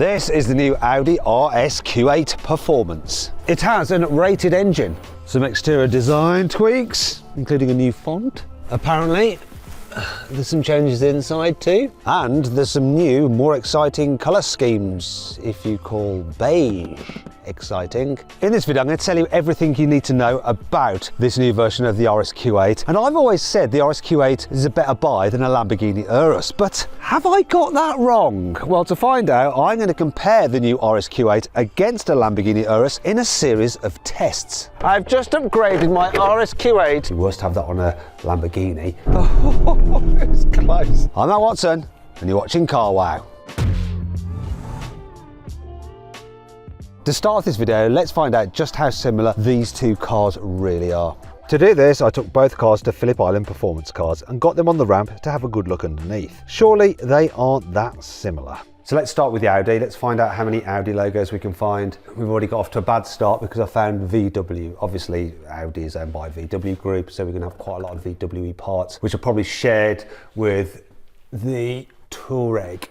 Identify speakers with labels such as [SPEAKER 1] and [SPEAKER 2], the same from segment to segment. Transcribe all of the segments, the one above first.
[SPEAKER 1] This is the new Audi RSQ8 Performance. It has an rated engine, some exterior design tweaks, including a new font. Apparently, there's some changes inside too. And there's some new, more exciting colour schemes, if you call beige exciting. In this video, I'm going to tell you everything you need to know about this new version of the RSQ8. And I've always said the RSQ8 is a better buy than a Lamborghini Urus, but have I got that wrong? Well, to find out, I'm going to compare the new RSQ8 against a Lamborghini Urus in a series of tests. I've just upgraded my RSQ8. You must have that on a Lamborghini. Oh, it was close. I'm Matt Watson, and you're watching Car Wow. To start off this video, let's find out just how similar these two cars really are. To do this, I took both cars to Phillip Island Performance Cars and got them on the ramp to have a good look underneath. Surely they aren't that similar. So let's start with the Audi. Let's find out how many Audi logos we can find. We've already got off to a bad start because I found VW. Obviously, Audi is owned by VW Group, so we're going to have quite a lot of VW parts, which are probably shared with the Touareg.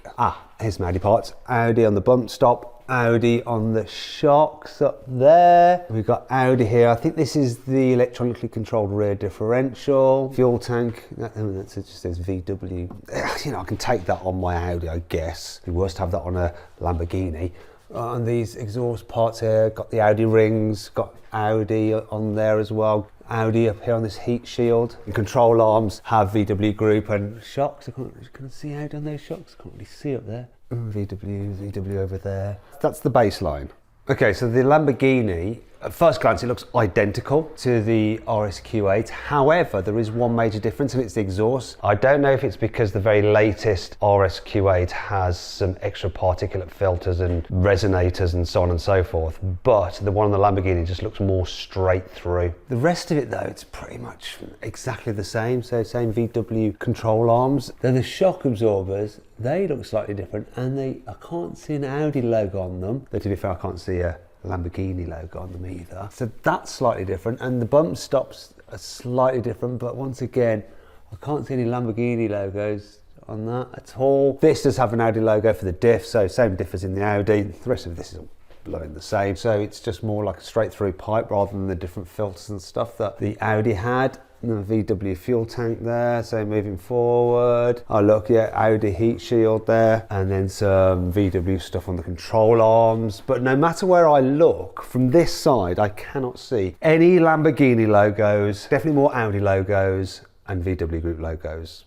[SPEAKER 1] Here's my Audi parts. Audi on the bump stop. Audi on the shocks up there. We've got Audi here. I think this is the electronically controlled rear differential. Fuel tank, that just says VW. You know, I can take that on my Audi, I guess. It'd be worse to have that on a Lamborghini. And these exhaust parts here, got the Audi rings, got Audi on there as well. Audi up here on this heat shield. The control arms have VW Group, and shocks, I can't see Audi on those shocks, I can't really see up there. VW over there. That's the baseline. Okay, so the Lamborghini, at first glance, it looks identical to the RSQ8. However, there is one major difference, and it's the exhaust. I don't know if it's because the very latest RSQ8 has some extra particulate filters and resonators and so on and so forth, but the one on the Lamborghini just looks more straight through. The rest of it, though, it's pretty much exactly the same. So same VW control arms. Then the shock absorbers, they look slightly different, and I can't see an Audi logo on them. Though to be fair, I can't see a Lamborghini logo on them either. So that's slightly different, and the bump stops are slightly different, but once again, I can't see any Lamborghini logos on that at all. This does have an Audi logo for the diff, so same diff as in the Audi. The rest of this is all blowing the same, so it's just more like a straight through pipe rather than the different filters and stuff that the Audi had. And the VW fuel tank there, so moving forward. Oh look, yeah, Audi heat shield there, and then some VW stuff on the control arms. But no matter where I look, from this side, I cannot see any Lamborghini logos, definitely more Audi logos and VW Group logos.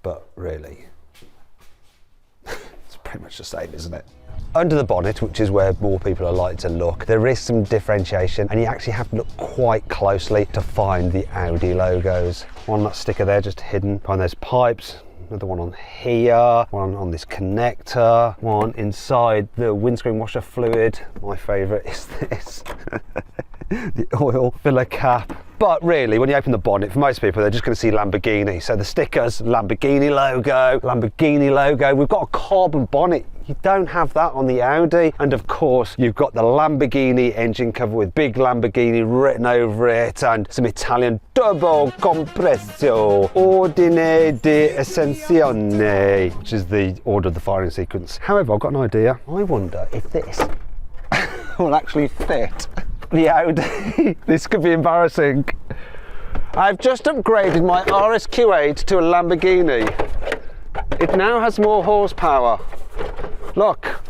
[SPEAKER 1] But really, it's pretty much the same, isn't it? Under the bonnet, which is where more people are likely to look, there is some differentiation, and you actually have to look quite closely to find the Audi logos. One that sticker there just hidden behind those pipes, another one on here, one on this connector, one inside the windscreen washer fluid. My favourite is this, the oil filler cap. But really, when you open the bonnet, for most people, they're just going to see Lamborghini. So the stickers, Lamborghini logo. We've got a carbon bonnet. You don't have that on the Audi. And of course, you've got the Lamborghini engine cover with big Lamborghini written over it and some Italian double compresso, ordine di esenzione, which is the order of the firing sequence. However, I've got an idea. I wonder if this will actually fit the Audi. This could be embarrassing. I've just upgraded my RSQ8 to a Lamborghini. It now has more horsepower. Look,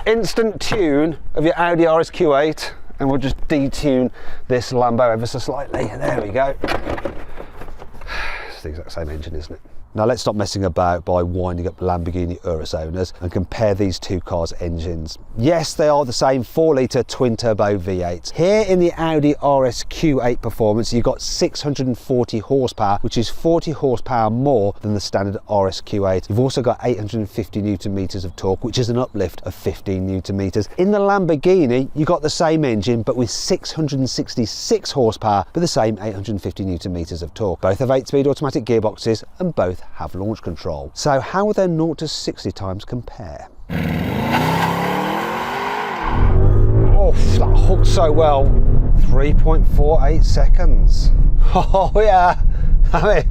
[SPEAKER 1] instant tune of your Audi RSQ8, and we'll just detune this Lambo ever so slightly. There we go. It's the exact same engine, isn't it? Now let's stop messing about by winding up Lamborghini Urus owners and compare these two cars' engines. Yes, they are the same 4-litre twin-turbo V8. Here in the Audi RSQ8 Performance, you've got 640 horsepower, which is 40 horsepower more than the standard RSQ8. You've also got 850 newton meters of torque, which is an uplift of 15 newton meters. In the Lamborghini, you got the same engine, but with 666 horsepower, but the same 850 newton meters of torque. Both have 8-speed automatic gearboxes, and both have launch control. So how will their 0 to 60 times compare? Oh, that hooked so well. 3.48 seconds. Oh yeah, I mean,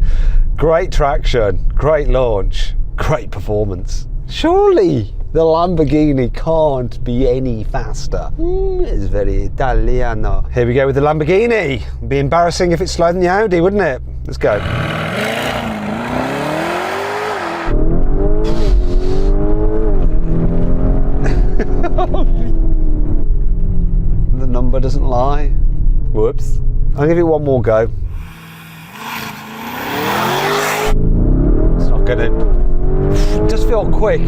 [SPEAKER 1] great traction, great launch, great performance. Surely The Lamborghini can't be any faster. It's very Italiano. Here we go with the Lamborghini. It'd be embarrassing if it's slower than the Audi, wouldn't it? Let's go. The number doesn't lie. Whoops. I'll give it one more go. It's not gonna. It does feel quick.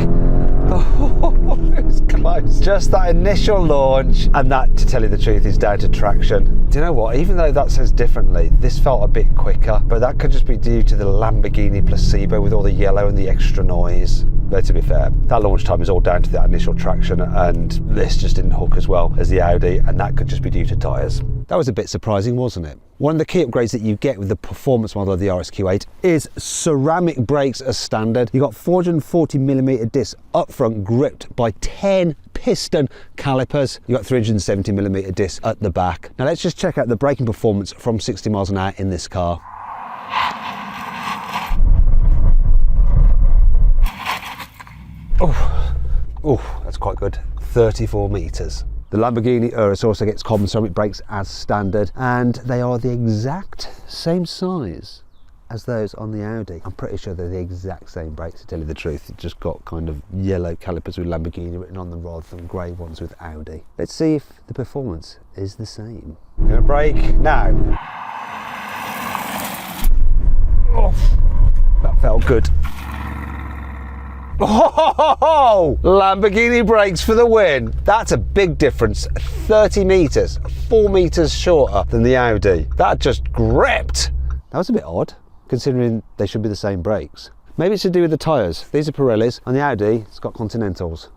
[SPEAKER 1] Oh, it was close. Just that initial launch, and that, to tell you the truth, is down to traction. Do you know what? Even though that says differently, this felt a bit quicker, but that could just be due to the Lamborghini placebo with all the yellow and the extra noise. But to be fair, that launch time is all down to that initial traction, and this just didn't hook as well as the Audi, and that could just be due to tyres. That was a bit surprising, wasn't it? One of the key upgrades that you get with the performance model of the RSQ8 is ceramic brakes as standard. You've got 440mm discs up front gripped by 10 piston calipers. You've got 370mm discs at the back. Now let's just check out the braking performance from 60 miles an hour in this car. Oh, that's quite good. 34 metres. The Lamborghini Urus also gets carbon ceramic brakes as standard, and they are the exact same size as those on the Audi. I'm pretty sure they're the exact same brakes, to tell you the truth. It's just got kind of yellow calipers with Lamborghini written on them rather than grey ones with Audi. Let's see if the performance is the same. I'm gonna brake now. Oh, that felt good. Oh, Lamborghini brakes for the win. That's a big difference. 30 metres, 4 metres shorter than the Audi. That just gripped. That was a bit odd, considering they should be the same brakes. Maybe it's to do with the tyres. These are Pirellis, and the Audi, it's got Continentals.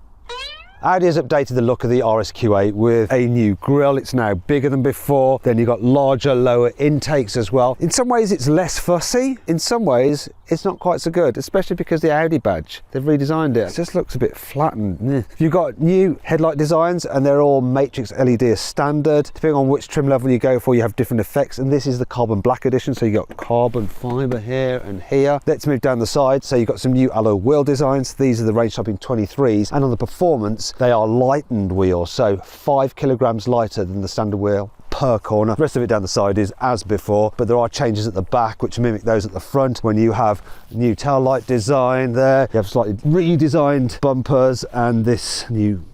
[SPEAKER 1] Audi has updated the look of the RSQ8 with a new grille. It's now bigger than before. Then you've got larger, lower intakes as well. In some ways it's less fussy. In some ways it's not quite so good, especially because the Audi badge, they've redesigned it. It just looks a bit flattened. You've got new headlight designs, and they're all matrix LED as standard. Depending on which trim level you go for, you have different effects, and this is the carbon black edition, so you've got carbon fibre here and here. Let's move down the side. So you've got some new alloy wheel designs. These are the range topping 23s, and on the performance they are lightened wheels, so 5 kilograms lighter than the standard wheel per corner. The rest of it down the side is as before, but there are changes at the back which mimic those at the front. When you have new tail light design there, you have slightly redesigned bumpers, and this new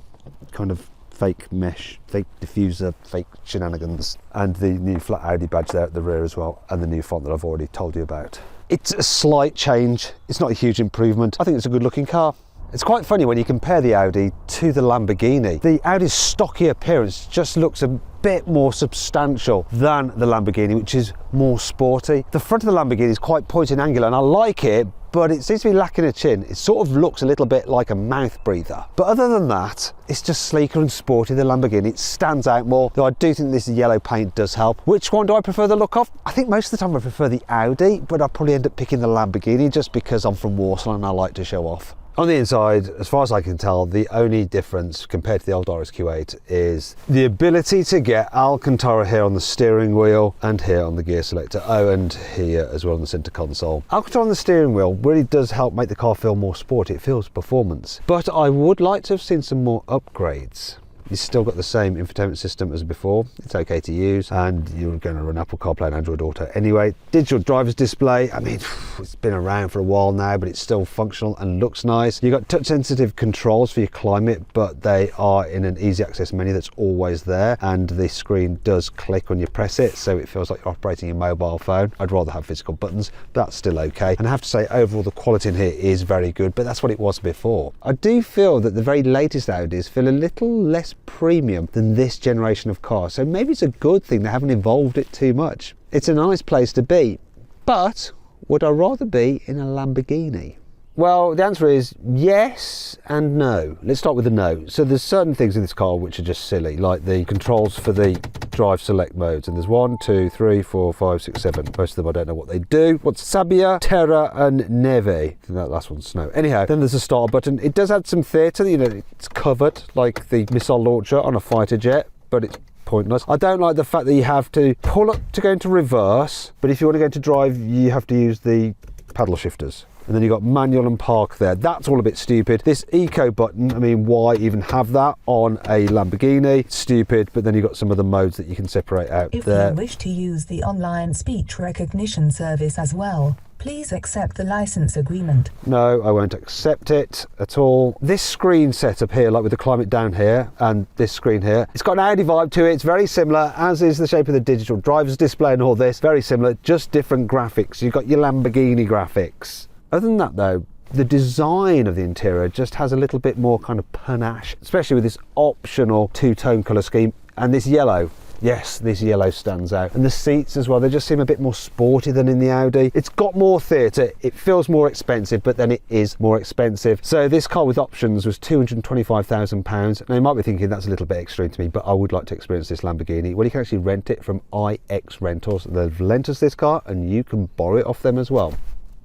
[SPEAKER 1] kind of fake mesh, fake diffuser, fake shenanigans, and the new flat Audi badge there at the rear as well, and the new font that I've already told you about. It's a slight change. It's not a huge improvement. I think it's a good looking car. It's quite funny when you compare the Audi to the Lamborghini. The Audi's stocky appearance just looks a bit more substantial than the Lamborghini, which is more sporty. The front of the Lamborghini is quite pointy and angular, and I like it, but it seems to be lacking a chin. It sort of looks a little bit like a mouth breather. But other than that, it's just sleeker and sporty, the Lamborghini. It stands out more, though I do think this yellow paint does help. Which one do I prefer the look of? I think most of the time I prefer the Audi, but I'll probably end up picking the Lamborghini just because I'm from Warsaw and I like to show off. On the inside, as far as I can tell, the only difference compared to the old RSQ8 is the ability to get Alcantara here on the steering wheel and here on the gear selector. Oh, and here as well on the center console. Alcantara on the steering wheel really does help make the car feel more sporty. It feels performance. But I would like to have seen some more upgrades. You've still got the same infotainment system as before. It's okay to use, and you're going to run Apple CarPlay and Android Auto anyway. Digital driver's display, I mean, it's been around for a while now, but it's still functional and looks nice. You've got touch sensitive controls for your climate, but they are in an easy access menu that's always there, and the screen does click when you press it, so it feels like you're operating your mobile phone. I'd rather have physical buttons, but that's still okay. And I have to say, overall the quality in here is very good, but that's what it was before. I do feel that the very latest Audis feel a little less premium than this generation of cars, so maybe it's a good thing they haven't evolved it too much. It's a nice place to be, but would I rather be in a Lamborghini? Well, the answer is yes and no. Let's start with the no. So there's certain things in this car which are just silly, like the controls for the drive select modes, and there's 1, 2, 3, 4, 5, 6, 7. Most of them I don't know what they do. What's Sabbia, Terra and Neve? I think that last one's snow. Anyhow, then there's a start button. It does add some theatre, you know, it's covered like the missile launcher on a fighter jet, but it's pointless. I don't like the fact that you have to pull up to go into reverse, but if you want to go into drive, you have to use the paddle shifters. And then you've got manual and park there. That's all a bit stupid. This eco button, I mean, why even have that on a Lamborghini? Stupid, but then you've got some of the modes that you can separate out there.
[SPEAKER 2] If you wish to use the online speech recognition service as well, please accept the license agreement.
[SPEAKER 1] No, I won't accept it at all. This screen setup here, like with the climate down here and this screen here, it's got an Audi vibe to it. It's very similar, as is the shape of the digital driver's display and all this. Very similar, just different graphics. You've got your Lamborghini graphics. Other than that though, the design of the interior just has a little bit more kind of panache, especially with this optional two-tone colour scheme and this yellow. Yes, this yellow stands out. And the seats as well, they just seem a bit more sporty than in the Audi. It's got more theatre, it feels more expensive, but then it is more expensive. So this car with options was £225,000. Now you might be thinking that's a little bit extreme to me, but I would like to experience this Lamborghini. Well, you can actually rent it from IX Rentals. They've lent us this car and you can borrow it off them as well.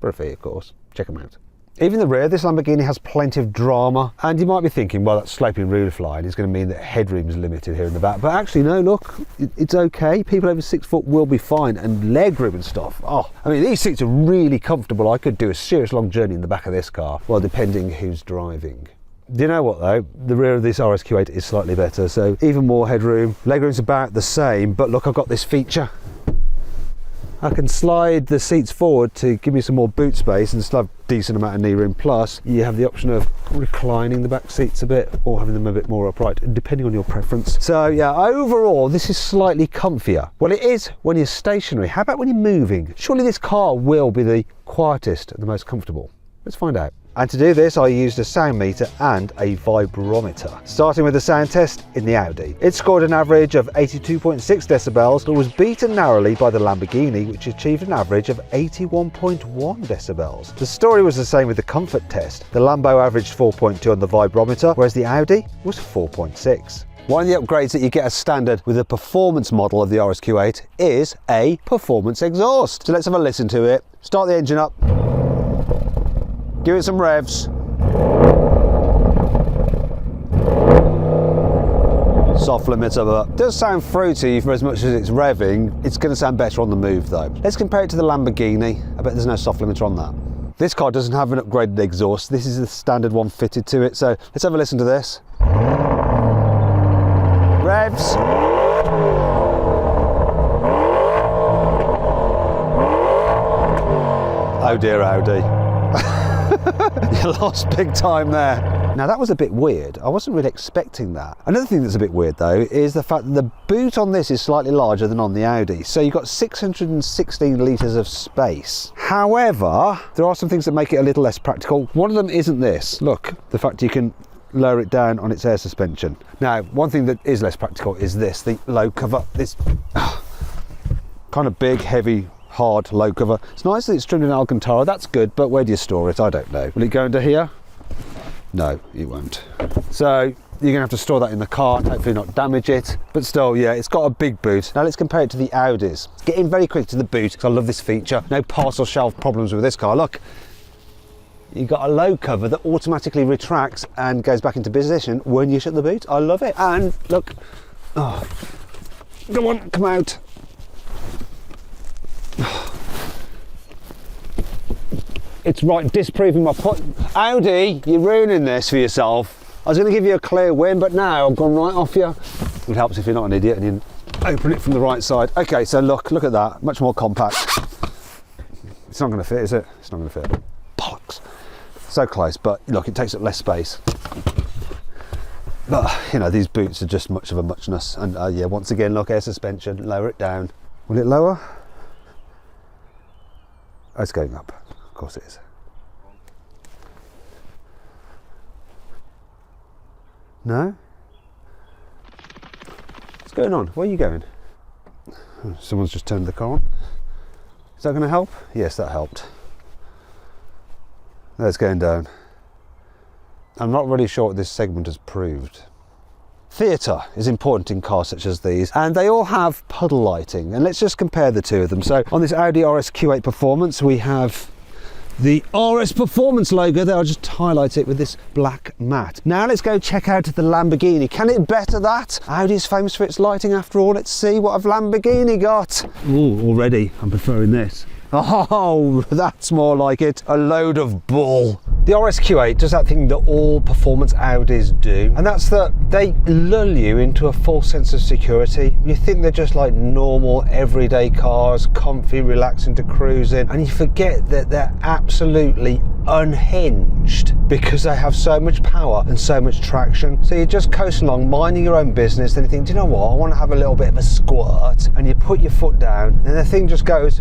[SPEAKER 1] For a fee, of course. Check them out. Even the rear, this Lamborghini has plenty of drama, and you might be thinking, well, that sloping roof line is going to mean that headroom is limited here in the back, but actually no, look, it's okay. People over 6 foot will be fine, and legroom and stuff. Oh, I mean, these seats are really comfortable. I could do a serious long journey in the back of this car, well, depending who's driving. Do you know what though? The rear of this RSQ8 is slightly better, so even more headroom. Legroom's about the same, but look, I've got this feature. I can slide the seats forward to give me some more boot space and still have a decent amount of knee room. Plus, you have the option of reclining the back seats a bit or having them a bit more upright, depending on your preference. So yeah, overall, this is slightly comfier. Well, it is when you're stationary. How about when you're moving? Surely this car will be the quietest and the most comfortable. Let's find out. And to do this, I used a sound meter and a vibrometer. Starting with the sound test in the Audi. It scored an average of 82.6 decibels, but was beaten narrowly by the Lamborghini, which achieved an average of 81.1 decibels. The story was the same with the comfort test. The Lambo averaged 4.2 on the vibrometer, whereas the Audi was 4.6. One of the upgrades that you get as standard with the performance model of the RSQ8 is a performance exhaust. So let's have a listen to it. Start the engine up. Give it some revs. Soft limiter, but it does sound fruity for as much as it's revving. It's going to sound better on the move though. Let's compare it to the Lamborghini. I bet there's no soft limiter on that. This car doesn't have an upgraded exhaust. This is the standard one fitted to it. So let's have a listen to this. Revs. Oh dear Audi. You lost big time there. Now that was a bit weird. I wasn't really expecting that. Another thing that's a bit weird though is the fact that the boot on this is slightly larger than on the Audi. So you've got 616 litres of space. However, there are some things that make it a little less practical. One of them isn't this. Look, the fact you can lower it down on its air suspension. Now, one thing that is less practical is this, the low cover. This kind of big, heavy, hard low cover. It's nice that it's trimmed in Alcantara, that's good, but where do you store it? I don't know. Will it go into here? No, it won't. So you're gonna have to store that in the car, hopefully not damage it, but still, yeah, it's got a big boot. Now let's compare it to the Audis. Let's get in very quick to the boot, because I love this feature. No parcel shelf problems with this car. Look, you've got a low cover that automatically retracts and goes back into position when you shut the boot. I love it. And look, oh, come on, come out. It's right, disproving my point. Audi, you're ruining this for yourself. I was going to give you a clear win, but now I've gone right off you. It helps if you're not an idiot and you open it from the right side. Okay, so look at that, much more compact. It's not going to fit, is it? It's not going to fit. Bollocks. So close, but look, it takes up less space. But, you know, these boots are just much of a muchness. And yeah, once again, look, air suspension, lower it down. Will it lower? Oh, it's going up. Of course it is. No? What's going on? Where are you going? Someone's just turned the car on. Is that going to help? Yes, that helped. That's going down. I'm not really sure what this segment has proved. Theatre is important in cars such as these, and they all have puddle lighting, and let's just compare the two of them. So on this Audi RSQ8 Performance, we have the RS Performance logo there. I'll just highlight it with this black matte. Now let's go check out the Lamborghini. Can it better that? Audi's famous for its lighting after all. Let's see what have Lamborghini got. Ooh, already I'm preferring this. Oh, that's more like it. A load of bull. The RSQ8 does that thing that all performance Audis do, and that's that they lull you into a false sense of security. You think they're just like normal everyday cars, comfy, relaxing to cruise in, and you forget that they're absolutely unhinged because they have so much power and so much traction. So you're just coasting along, minding your own business, then you think, do you know what, I want to have a little bit of a squirt, and you put your foot down, and the thing just goes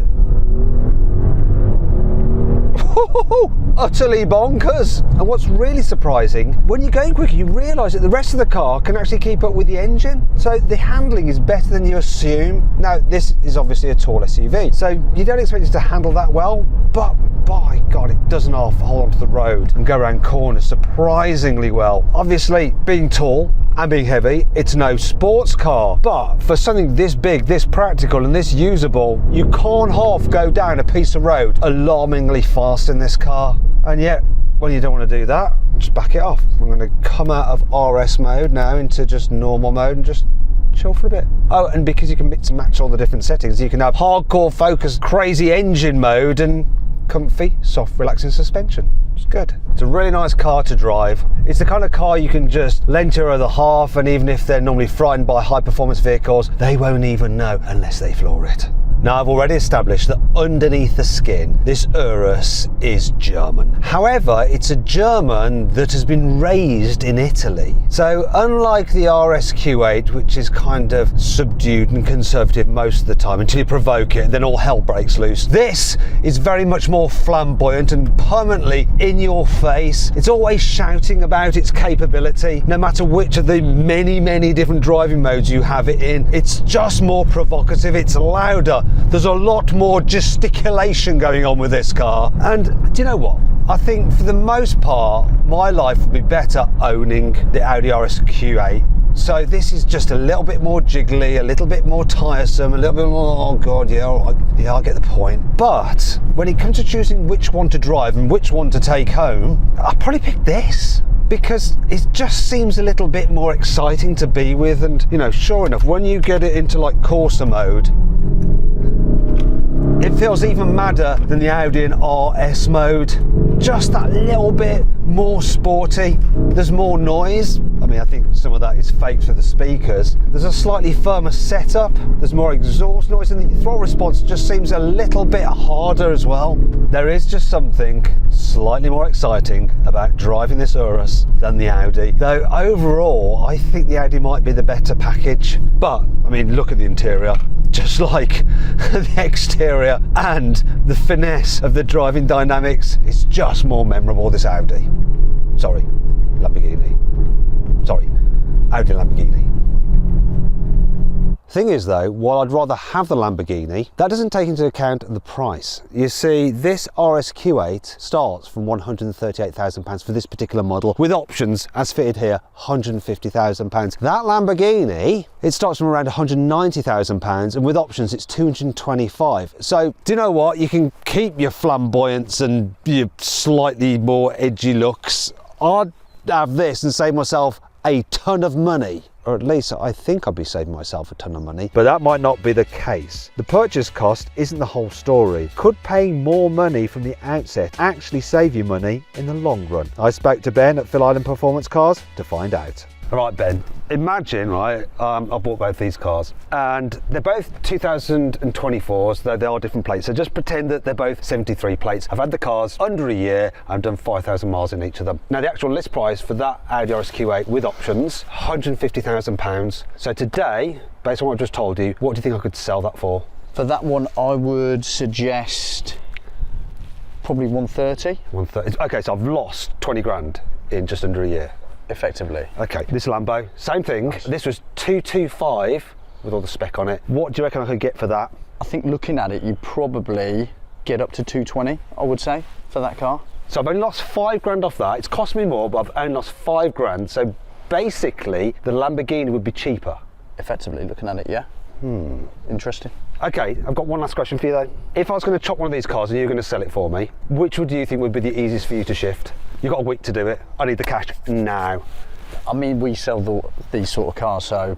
[SPEAKER 1] utterly bonkers. And what's really surprising, when you're going quicker, you realise that the rest of the car can actually keep up with the engine. So the handling is better than you assume. Now, this is obviously a tall SUV, so you don't expect it to handle that well, but by God, it doesn't hold onto the road and go around corners surprisingly well. Obviously, being tall and being heavy, it's no sports car, but for something this big, this practical and this usable, you can't half go down a piece of road alarmingly fast in this car. And yet, well, you don't want to do that, just back it off. I'm going to come out of RS mode now into just normal mode and just chill for a bit. Oh, and because you can mix and match all the different settings, you can have hardcore focus, crazy engine mode and comfy, soft, relaxing suspension. It's good. It's a really nice car to drive. It's the kind of car you can just lend to your other half, and even if they're normally frightened by high performance vehicles, they won't even know unless they floor it. Now, I've already established that underneath the skin, this Urus is German. However, it's a German that has been raised in Italy. So unlike the RSQ8, which is kind of subdued and conservative most of the time until you provoke it, then all hell breaks loose, this is very much more flamboyant and permanently in your face. It's always shouting about its capability, no matter which of the many, many different driving modes you have it in. It's just more provocative, it's louder. There's a lot more gesticulation going on with this car. And do you know what? I think for the most part, my life would be better owning the Audi RSQ8. So this is just a little bit more jiggly, a little bit more tiresome, a little bit more, oh God, yeah, all right, yeah, I get the point. But when it comes to choosing which one to drive and which one to take home, I'd probably pick this, because it just seems a little bit more exciting to be with. And, you know, sure enough, when you get it into like Corsa mode, it feels even madder than the Audi in RS mode. Just that little bit more sporty. There's more noise. I mean, I think some of that is fake for the speakers. There's a slightly firmer setup. There's more exhaust noise, and the throttle response just seems a little bit harder as well. There is just something slightly more exciting about driving this Urus than the Audi. Though overall, I think the Audi might be the better package. But, I mean, look at the interior. Just like the exterior and the finesse of the driving dynamics, it's just more memorable, this Audi. Sorry, Lamborghini. Sorry, Audi Lamborghini. Thing is though, while I'd rather have the Lamborghini, that doesn't take into account the price. You see, this RSQ8 starts from £138,000 for this particular model, with options as fitted here, £150,000. That Lamborghini, it starts from around £190,000, and with options it's £225,000. So, do you know what? You can keep your flamboyance and your slightly more edgy looks. I'd have this and save myself a ton of money. Or at least I think I'd be saving myself a ton of money. But that might not be the case. The purchase cost isn't the whole story. Could paying more money from the outset actually save you money in the long run? I spoke to Ben at Phil Island Performance Cars to find out. All right, Ben, imagine, right, I bought both these cars and they're both 2024s, though they are different plates. So just pretend that they're both 73 plates. I've had the cars under a year. I've done 5,000 miles in each of them. Now, the actual list price for that Audi RSQ8 with options, £150,000. So today, based on what I've just told you, what do you think I could sell that for?
[SPEAKER 3] For that one, I would suggest probably 130.
[SPEAKER 1] 130. Okay, so I've lost 20 grand in just under a year.
[SPEAKER 3] Effectively.
[SPEAKER 1] Okay, this Lambo, same thing. Nice. This was 225 with all the spec on it. What do you reckon I could get for that?
[SPEAKER 3] I think looking at it, you probably get up to 220, I would say, for that car.
[SPEAKER 1] So I've only lost 5 grand off that. It's cost me more, but I've only lost 5 grand. So basically, the Lamborghini would be cheaper.
[SPEAKER 3] Effectively, looking at it, yeah. Interesting.
[SPEAKER 1] Okay, I've got one last question for you though. If I was going to chop one of these cars and you're going to sell it for me, which would you think would be the easiest for you to shift? You've got a week to do it. I need the cash now.
[SPEAKER 3] I mean, we sell these sort of cars, so...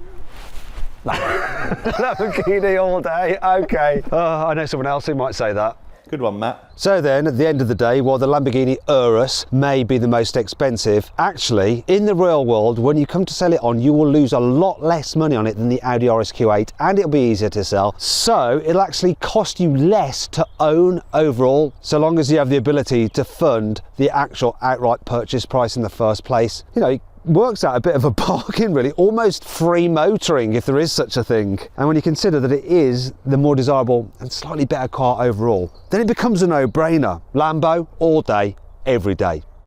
[SPEAKER 1] Lamborghini all day, okay. I know someone else who might say that. Good one, Matt. So then, at the end of the day, while the Lamborghini Urus may be the most expensive, actually, in the real world, when you come to sell it on, you will lose a lot less money on it than the Audi RSQ8, and it'll be easier to sell. So it'll actually cost you less to own overall, so long as you have the ability to fund the actual outright purchase price in the first place. You know, works out a bit of a bargain really, almost free motoring if there is such a thing. And when you consider that it is the more desirable and slightly better car overall, then it becomes a no-brainer. Lambo all day, every day.